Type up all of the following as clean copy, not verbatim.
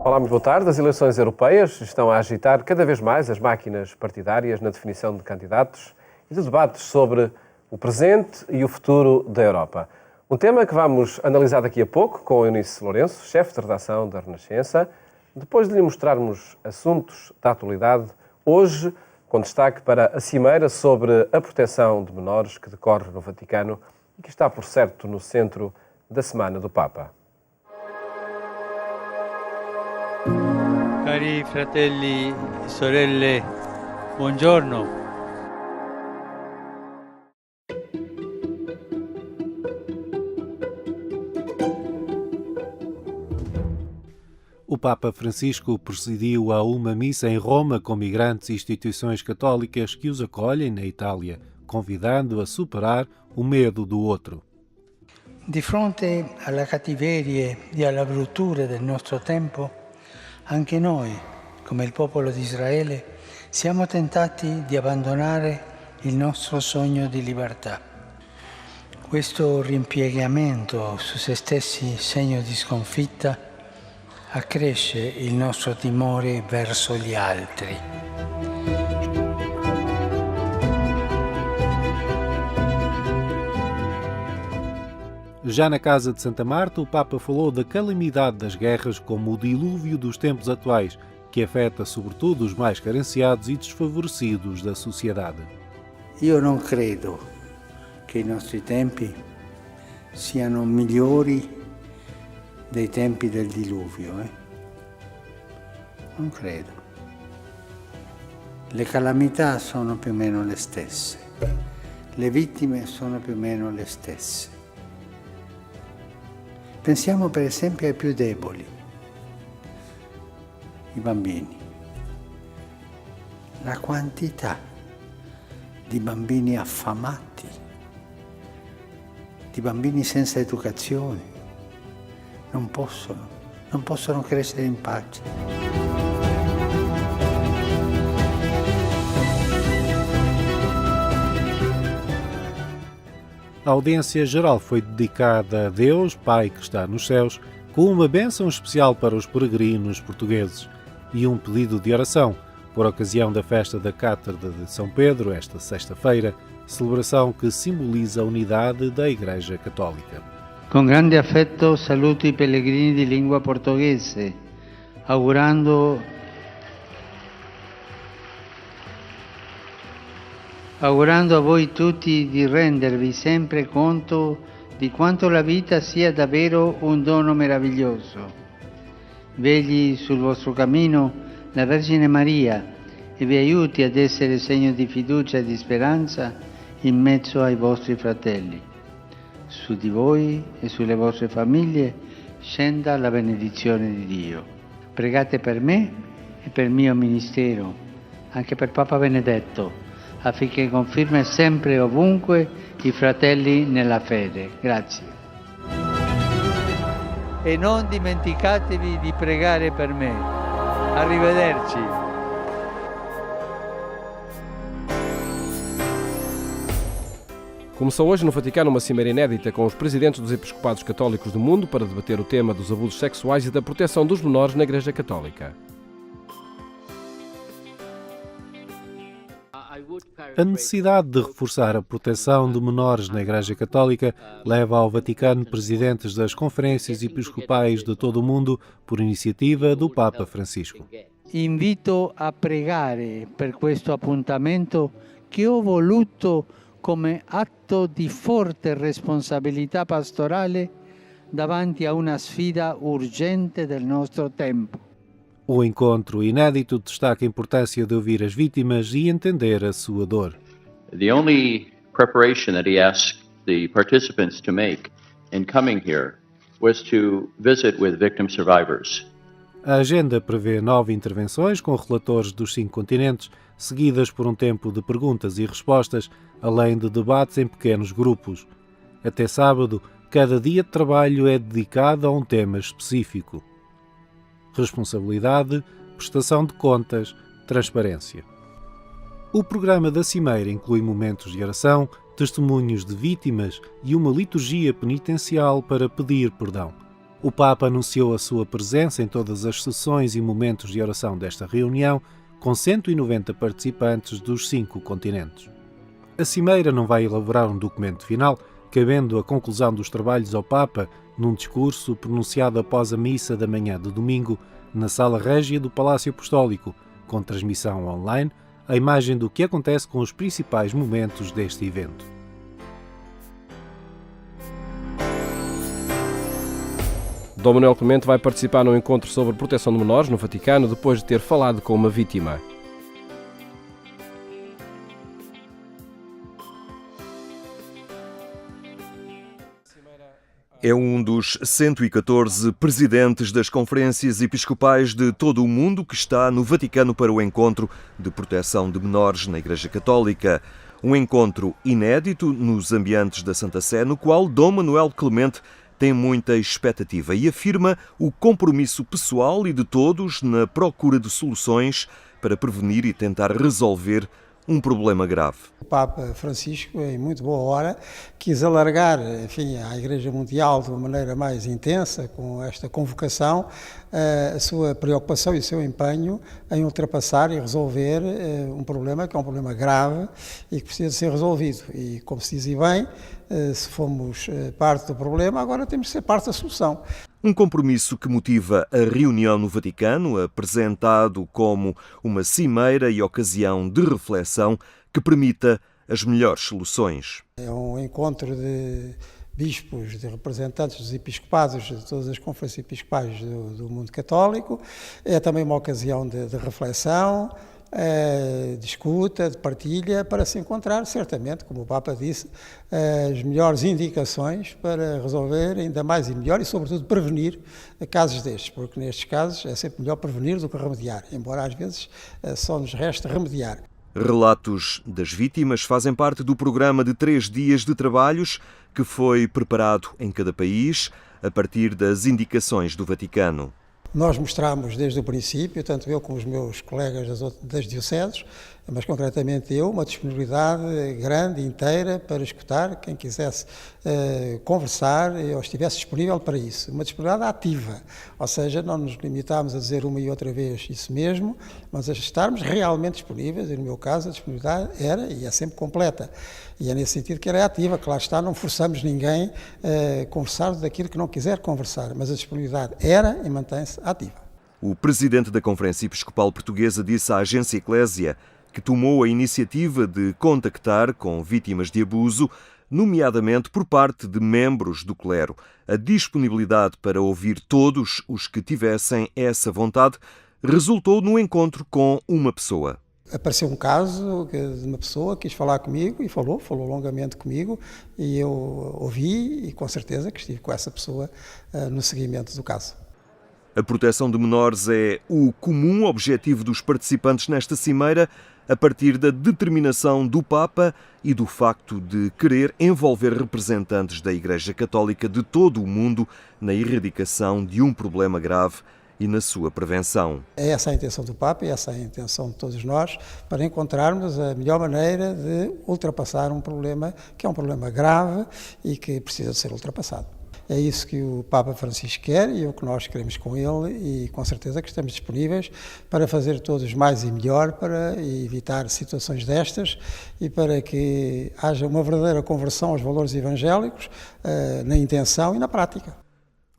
Olá, muito boa tarde. As eleições europeias estão a agitar cada vez mais as máquinas partidárias na definição de candidatos e de debates sobre o presente e o futuro da Europa. Um tema que vamos analisar daqui a pouco com o Eunice Lourenço, chefe de redação da Renascença, depois de lhe mostrarmos assuntos da atualidade, hoje com destaque para a cimeira sobre a proteção de menores que decorre no Vaticano e que está, por certo, no centro da Semana do Papa. Cari fratelli e sorelle, buongiorno. O Papa Francisco presidiu a uma missa em Roma com migrantes e instituições católicas que os acolhem na Itália, convidando a superar o medo do outro. Di fronte alla cattiveria e alla bruttura del nostro tempo, anche noi, come il popolo di Israele, siamo tentati di abbandonare il nostro sogno di libertà. Questo rimpiegamento su se stessi, segno di sconfitta, accresce il nostro timore verso gli altri. Já na Casa de Santa Marta, o Papa falou da calamidade das guerras como o dilúvio dos tempos atuais, que afeta sobretudo os mais carenciados e desfavorecidos da sociedade. Io non credo che i nostri tempi siano migliori dei tempi del diluvio. Non credo. Le calamità sono più o meno le stesse. Le vittime sono più o meno le stesse. Pensiamo per esempio ai più deboli, i bambini. La quantità di bambini affamati, di bambini senza educazione, non possono crescere in pace. A audiência geral foi dedicada a Deus, Pai que está nos céus, com uma bênção especial para os peregrinos portugueses e um pedido de oração por ocasião da festa da Cátedra de São Pedro, esta sexta-feira, celebração que simboliza a unidade da Igreja Católica. Con grande affetto saluto i pellegrini di lingua portoghese, augurando a voi tutti di rendervi sempre conto di quanto la vita sia davvero un dono meraviglioso. Vegli sul vostro cammino la Vergine Maria e vi aiuti ad essere segno di fiducia e di speranza in mezzo ai vostri fratelli. Su di voi e sulle vostre famiglie scenda la benedizione di Dio. Pregate per me e per il mio ministero, anche per Papa Benedetto, affinché confermi sempre e ovunque i fratelli nella fede. Grazie. E non dimenticatevi di pregare per me. Arrivederci. Começou hoje no Vaticano uma cimeira inédita com os presidentes dos episcopados católicos do mundo para debater o tema dos abusos sexuais e da proteção dos menores na Igreja Católica. A necessidade de reforçar a proteção de menores na Igreja Católica leva ao Vaticano presidentes das conferências episcopais de todo o mundo por iniciativa do Papa Francisco. Invito a pregare per questo appuntamento che ho voluto come atto di forte responsabilità pastorale davanti a una sfida urgente del nostro tempo. O encontro inédito destaca a importância de ouvir as vítimas e entender a sua dor. The only preparation that he asked the participants to make in coming here was to visit with victim survivors. A agenda prevê 9 intervenções com relatores dos 5 continentes, seguidas por um tempo de perguntas e respostas, além de debates em pequenos grupos. Até sábado, cada dia de trabalho é dedicado a um tema específico. Responsabilidade, prestação de contas, transparência. O programa da Cimeira inclui momentos de oração, testemunhos de vítimas e uma liturgia penitencial para pedir perdão. o Papa anunciou a sua presença em todas as sessões e momentos de oração desta reunião, com 190 participantes dos 5 continentes. A Cimeira não vai elaborar um documento final, cabendo a conclusão dos trabalhos ao Papa num discurso pronunciado após a missa da manhã de domingo na Sala Régia do Palácio Apostólico, com transmissão online, a imagem do que acontece com os principais momentos deste evento. Dom Manuel Clemente vai participar num encontro sobre proteção de menores no Vaticano depois de ter falado com uma vítima. É um dos 114 presidentes das conferências episcopais de todo o mundo que está no Vaticano para o encontro de proteção de menores na Igreja Católica. Um encontro inédito nos ambientes da Santa Sé, no qual Dom Manuel Clemente tem muita expectativa e afirma o compromisso pessoal e de todos na procura de soluções para prevenir e tentar resolver um problema grave. O Papa Francisco, em muito boa hora, quis alargar, à Igreja Mundial de uma maneira mais intensa, com esta convocação, a sua preocupação e o seu empenho em ultrapassar e resolver um problema que é um problema grave e que precisa ser resolvido. E, como se diz bem, se fomos parte do problema, agora temos de ser parte da solução. Um compromisso que motiva a reunião no Vaticano, apresentado como uma cimeira e ocasião de reflexão que permita as melhores soluções. É um encontro de bispos, de representantes dos episcopados de todas as conferências episcopais do mundo católico. É também uma ocasião de reflexão, de escuta, de partilha, para se encontrar, certamente, como o Papa disse, as melhores indicações para resolver ainda mais e melhor e, sobretudo, prevenir casos destes, porque nestes casos é sempre melhor prevenir do que remediar, embora às vezes só nos reste remediar. Relatos das vítimas fazem parte do programa de 3 dias de trabalhos que foi preparado em cada país a partir das indicações do Vaticano. Nós mostramos desde o princípio, tanto eu como os meus colegas das dioceses, mas concretamente eu, uma disponibilidade grande, inteira, para escutar quem quisesse conversar ou estivesse disponível para isso. Uma disponibilidade ativa, ou seja, não nos limitámos a dizer uma e outra vez isso mesmo, mas a estarmos realmente disponíveis, e no meu caso a disponibilidade era e é sempre completa. E é nesse sentido que era ativa, claro está, não forçamos ninguém a conversar daquilo que não quiser conversar, mas a disponibilidade era e mantém-se ativa. O presidente da Conferência Episcopal Portuguesa disse à agência Eclésia que tomou a iniciativa de contactar com vítimas de abuso, nomeadamente por parte de membros do clero. A disponibilidade para ouvir todos os que tivessem essa vontade resultou no encontro com uma pessoa. Apareceu um caso de uma pessoa que quis falar comigo e falou longamente comigo e eu ouvi e com certeza que estive com essa pessoa no seguimento do caso. A proteção de menores é o comum objetivo dos participantes nesta cimeira, a partir da determinação do Papa e do facto de querer envolver representantes da Igreja Católica de todo o mundo na erradicação de um problema grave e na sua prevenção. É essa a intenção do Papa e essa a intenção de todos nós para encontrarmos a melhor maneira de ultrapassar um problema que é um problema grave e que precisa de ser ultrapassado. É isso que o Papa Francisco quer e é o que nós queremos com ele e com certeza que estamos disponíveis para fazer todos mais e melhor para evitar situações destas e para que haja uma verdadeira conversão aos valores evangélicos na intenção e na prática.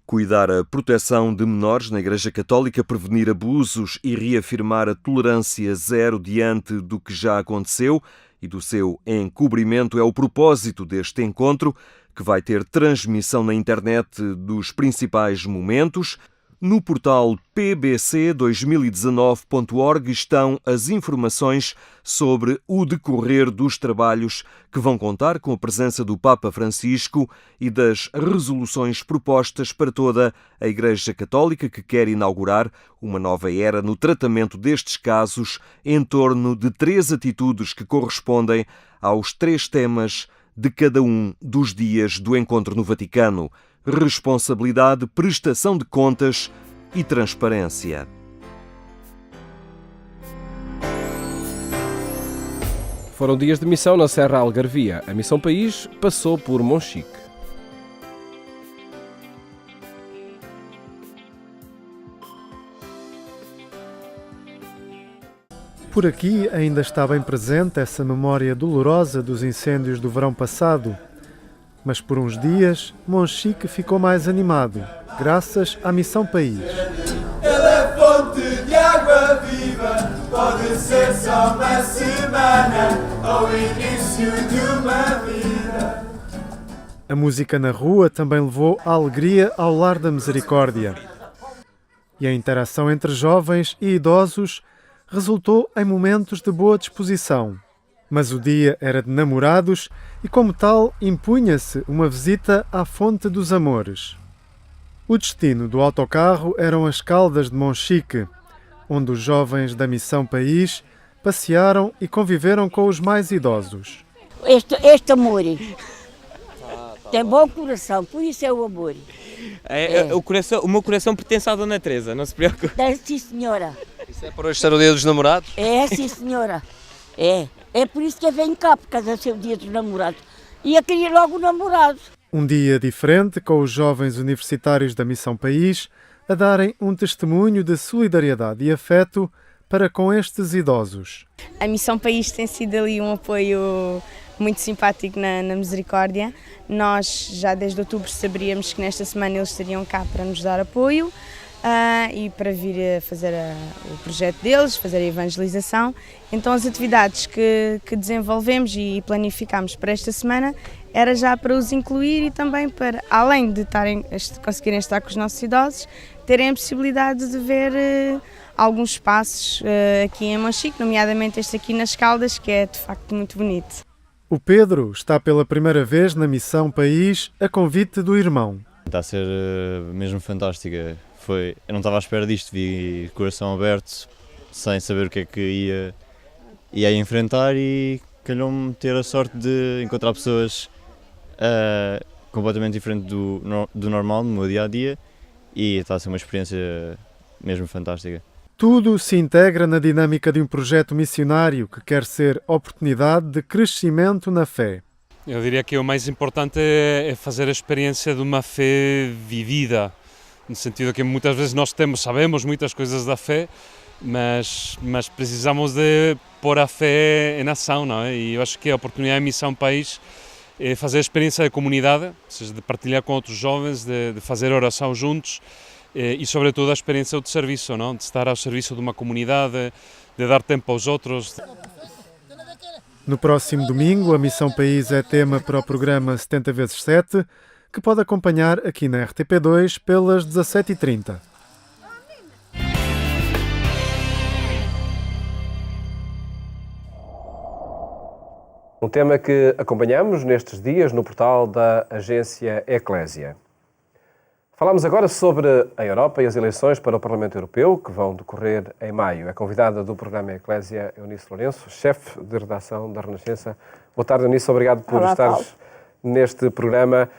Cuidar a proteção de menores na Igreja Católica, prevenir abusos e reafirmar a tolerância zero diante do que já aconteceu e do seu encobrimento é o propósito deste encontro, que vai ter transmissão na internet dos principais momentos. No portal pbc2019.org estão as informações sobre o decorrer dos trabalhos que vão contar com a presença do Papa Francisco e das resoluções propostas para toda a Igreja Católica, que quer inaugurar uma nova era no tratamento destes casos em torno de 3 atitudes que correspondem aos 3 temas de cada um dos dias do encontro no Vaticano: responsabilidade, prestação de contas e transparência. Foram dias de missão na Serra Algarvia. A Missão País passou por Monchique. por aqui ainda está bem presente essa memória dolorosa dos incêndios do verão passado. Mas por uns dias, Monchique ficou mais animado, graças à Missão País. Ele é fonte de água viva, pode ser só uma semana ou início de uma vida. A música na rua também levou a alegria ao Lar da Misericórdia. E a interação entre jovens e idosos resultou em momentos de boa disposição. Mas o dia era de namorados e, como tal, impunha-se uma visita à Fonte dos Amores. O destino do autocarro eram as Caldas de Monchique, onde os jovens da Missão País passearam e conviveram com os mais idosos. Este amor tem bom coração, por isso é o amor. O meu coração pertence à Dona Teresa, não se preocupe. É, sim, senhora. Isso é para hoje ser o dia dos namorados? É, sim, senhora. É por isso que eu venho cá, por causa do seu dia dos namorados. E eu queria logo o namorado. Um dia diferente, com os jovens universitários da Missão País a darem um testemunho de solidariedade e afeto para com estes idosos. A Missão País tem sido ali um apoio muito simpático na Misericórdia. Nós já desde outubro saberíamos que nesta semana eles estariam cá para nos dar apoio e para vir a fazer o projeto deles, fazer a evangelização. Então as atividades que desenvolvemos e planificámos para esta semana era já para os incluir e também para, além de conseguirem estar com os nossos idosos, terem a possibilidade de ver alguns espaços aqui em Monchique, nomeadamente este aqui nas Caldas, que é de facto muito bonito. O Pedro está pela primeira vez na Missão País a convite do irmão. Está a ser mesmo fantástica. Eu não estava à espera disto, vi coração aberto, sem saber o que é que ia enfrentar e calhou-me ter a sorte de encontrar pessoas completamente diferentes do normal, no meu dia-a-dia, e está a ser uma experiência mesmo fantástica. Tudo se integra na dinâmica de um projeto missionário que quer ser oportunidade de crescimento na fé. Eu diria que o mais importante é fazer a experiência de uma fé vivida, no sentido que muitas vezes nós sabemos muitas coisas da fé, mas precisamos de pôr a fé em ação, não é? E eu acho que a oportunidade de Missão País é fazer a experiência de comunidade, ou seja, de partilhar com outros jovens, de fazer oração juntos e, sobretudo, a experiência de serviço, não? De estar ao serviço de uma comunidade, de dar tempo aos outros. No próximo domingo, a Missão País é tema para o programa 70x7, que pode acompanhar aqui na RTP2 pelas 17h30. Um tema que acompanhamos nestes dias no portal da agência Eclésia. Falamos agora sobre a Europa e as eleições para o Parlamento Europeu, que vão decorrer em maio. É convidada do programa Eclésia Eunice Lourenço, chefe de redação da Renascença. Boa tarde, Eunice. Obrigado por estares neste programa.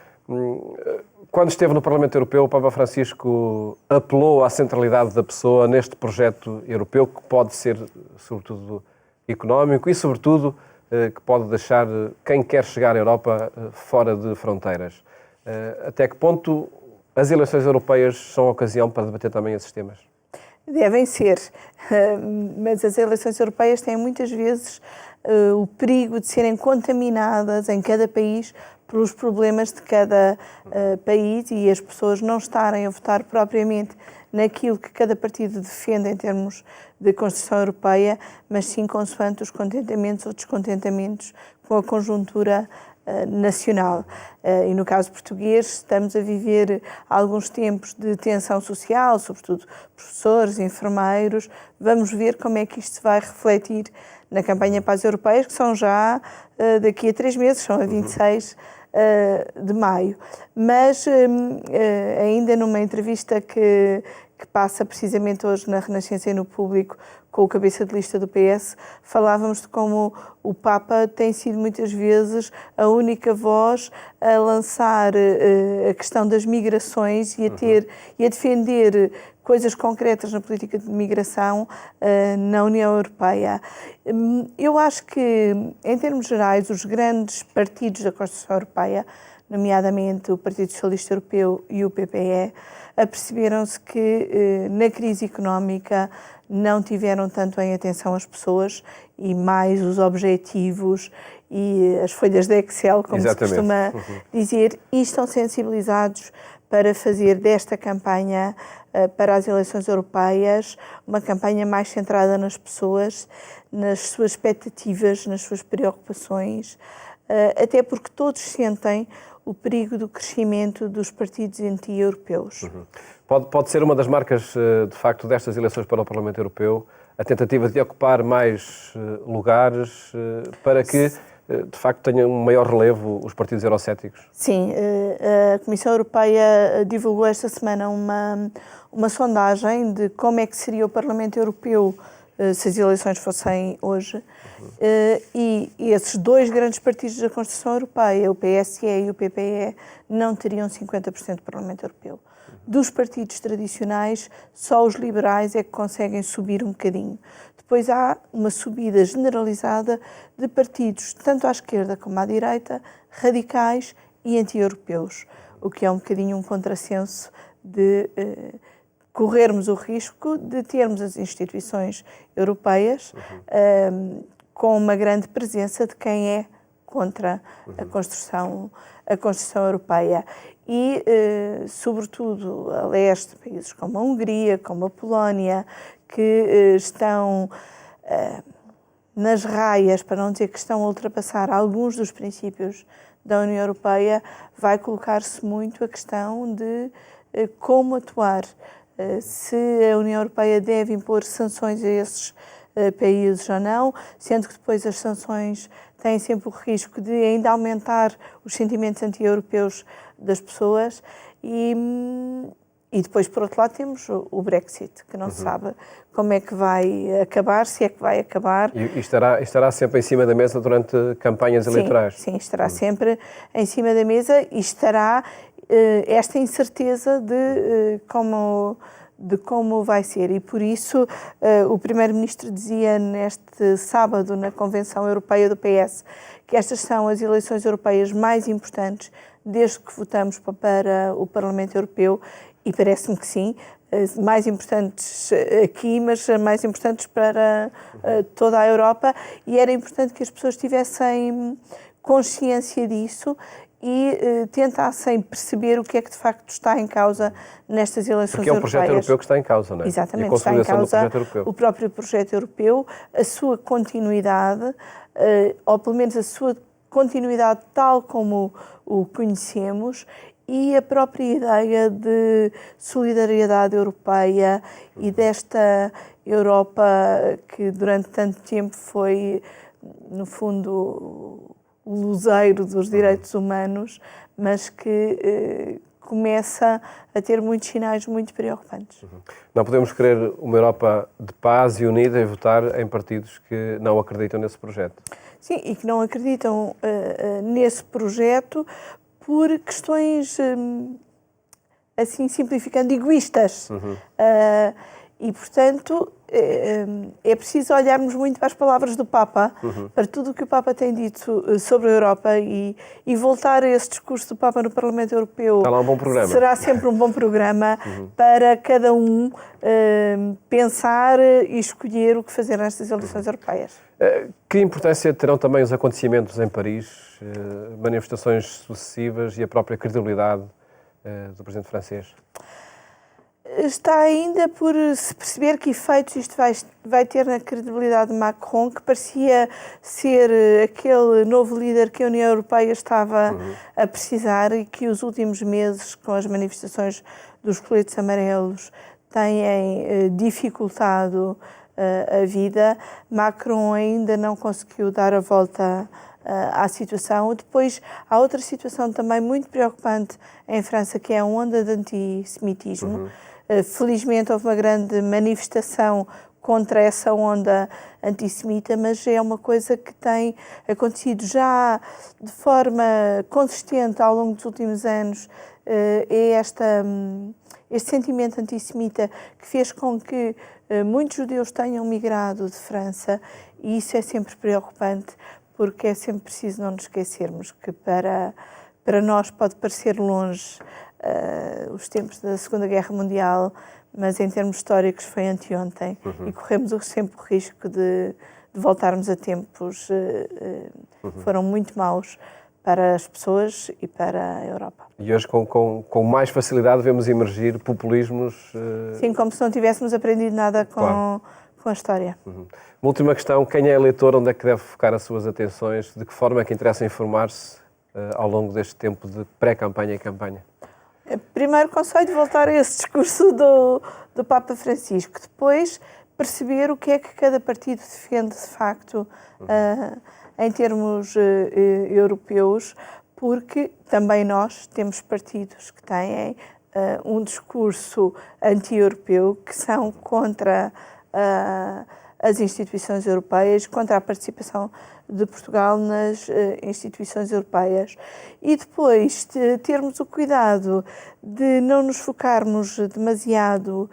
Quando esteve no Parlamento Europeu, o Papa Francisco apelou à centralidade da pessoa neste projeto europeu, que pode ser, sobretudo, económico e, sobretudo, que pode deixar quem quer chegar à Europa fora de fronteiras. Até que ponto as eleições europeias são a ocasião para debater também esses temas? Devem ser, mas as eleições europeias têm muitas vezes o perigo de serem contaminadas em cada país pelos problemas de cada país e as pessoas não estarem a votar propriamente naquilo que cada partido defende em termos de construção europeia, mas sim consoante os contentamentos ou descontentamentos com a conjuntura nacional. E no caso português estamos a viver alguns tempos de tensão social, sobretudo professores, enfermeiros. Vamos ver como é que isto se vai refletir na campanha para as europeias, que são já daqui a 3 meses, são a 26 de maio. Mas ainda numa entrevista que passa precisamente hoje na Renascença e no Público com o cabeça de lista do PS, falávamos de como o Papa tem sido muitas vezes a única voz a lançar a questão das migrações e a defender coisas concretas na política de migração na União Europeia. Eu acho que, em termos gerais, os grandes partidos da construção europeia, nomeadamente o Partido Socialista Europeu e o PPE, aperceberam-se que na crise económica não tiveram tanto em atenção as pessoas e mais os objetivos e as folhas de Excel, como se costuma dizer, e estão sensibilizados para fazer desta campanha para as eleições europeias uma campanha mais centrada nas pessoas, nas suas expectativas, nas suas preocupações, até porque todos sentem o perigo do crescimento dos partidos anti-europeus. Pode ser uma das marcas, de facto, destas eleições para o Parlamento Europeu, a tentativa de ocupar mais lugares para que, de facto, tenham um maior relevo os partidos eurocéticos? Sim, a Comissão Europeia divulgou esta semana uma sondagem de como é que seria o Parlamento Europeu se as eleições fossem hoje, e esses dois grandes partidos da construção europeia, o PSE e o PPE, não teriam 50% do Parlamento Europeu. Dos partidos tradicionais, só os liberais é que conseguem subir um bocadinho. Depois há uma subida generalizada de partidos, tanto à esquerda como à direita, radicais e anti-europeus, o que é um bocadinho um contrassenso de corrermos o risco de termos as instituições europeias com uma grande presença de quem é contra a construção europeia. E, sobretudo, a leste, países como a Hungria, como a Polónia, que estão nas raias, para não dizer que estão a ultrapassar alguns dos princípios da União Europeia, vai colocar-se muito a questão de como atuar. Se a União Europeia deve impor sanções a esses países ou não, sendo que depois as sanções têm sempre o risco de ainda aumentar os sentimentos anti-europeus das pessoas e depois, por outro lado, temos o Brexit, que não se sabe como é que vai acabar, se é que vai acabar. E estará sempre em cima da mesa durante campanhas eleitorais? Sim, estará sempre em cima da mesa e estará esta incerteza de como vai ser. E por isso o Primeiro-Ministro dizia neste sábado na Convenção Europeia do PS que estas são as eleições europeias mais importantes desde que votamos para o Parlamento Europeu, e parece-me que sim, mais importantes aqui, mas mais importantes para toda a Europa, e era importante que as pessoas tivessem consciência disso e tentassem perceber o que é que de facto está em causa nestas eleições europeias. Porque é um projeto europeu que está em causa, não é? Exatamente, está em causa o próprio projeto europeu, a sua continuidade, ou pelo menos a sua continuidade tal como o conhecemos, e a própria ideia de solidariedade europeia e desta Europa que durante tanto tempo foi, no fundo, o luzeiro dos direitos humanos, mas que começa a ter muitos sinais muito preocupantes. Não podemos querer uma Europa de paz e unida e votar em partidos que não acreditam nesse projeto. Sim, e que não acreditam nesse projeto por questões, assim simplificando, egoístas. E, portanto, é preciso olharmos muito para as palavras do Papa, para tudo o que o Papa tem dito sobre a Europa e voltar a esse discurso do Papa no Parlamento Europeu. Está lá um bom programa. Será sempre um bom programa para cada um pensar e escolher o que fazer nestas eleições europeias. Que importância terão também os acontecimentos em Paris, manifestações sucessivas e a própria credibilidade do presidente francês? Está ainda por se perceber que efeitos isto vai ter na credibilidade de Macron, que parecia ser aquele novo líder que a União Europeia estava a precisar e que os últimos meses, com as manifestações dos coletes amarelos, têm dificultado a vida. Macron ainda não conseguiu dar a volta à situação. Depois, há outra situação também muito preocupante em França, que é a onda de antissemitismo. Felizmente houve uma grande manifestação contra essa onda antissemita, mas é uma coisa que tem acontecido já de forma consistente ao longo dos últimos anos. É este sentimento antissemita que fez com que muitos judeus tenham migrado de França, e isso é sempre preocupante, porque é sempre preciso não nos esquecermos que para nós pode parecer longe os tempos da Segunda Guerra Mundial, mas em termos históricos foi anteontem e corremos sempre o risco de voltarmos a tempos que foram muito maus para as pessoas e para a Europa. E hoje, com mais facilidade, vemos emergir populismos... Sim, como se não tivéssemos aprendido nada com a história. Uma última questão, quem é eleitor, onde é que deve focar as suas atenções? De que forma é que interessa informar-se ao longo deste tempo de pré-campanha e campanha? Primeiro, conselho voltar a esse discurso do Papa Francisco. Depois, perceber o que é que cada partido defende, de facto, em termos europeus, porque também nós temos partidos que têm um discurso anti-europeu, que são contra as instituições europeias, contra a participação de Portugal nas instituições europeias. E depois termos o cuidado de não nos focarmos demasiado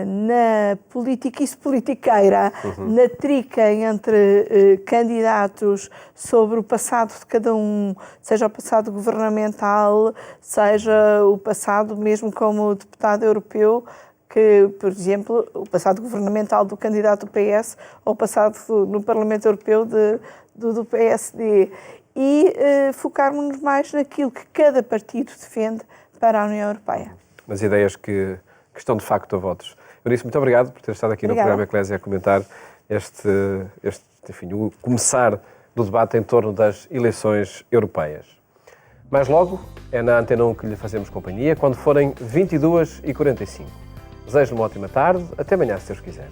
na politiquice politiqueira, na trica entre candidatos sobre o passado de cada um, seja o passado governamental, seja o passado mesmo como deputado europeu, que, por exemplo, o passado governamental do candidato do PS ou o passado no Parlamento Europeu do PSD. E focarmos-nos mais naquilo que cada partido defende para a União Europeia. Nas ideias que estão de facto a votos. Eunice, muito obrigado por ter estado aqui no programa Eclésia a comentar enfim, o começar do debate em torno das eleições europeias. Mais logo, é na Antena 1 que lhe fazemos companhia, quando forem 22h45. Desejo-lhe uma ótima tarde. Até amanhã, se Deus quiser.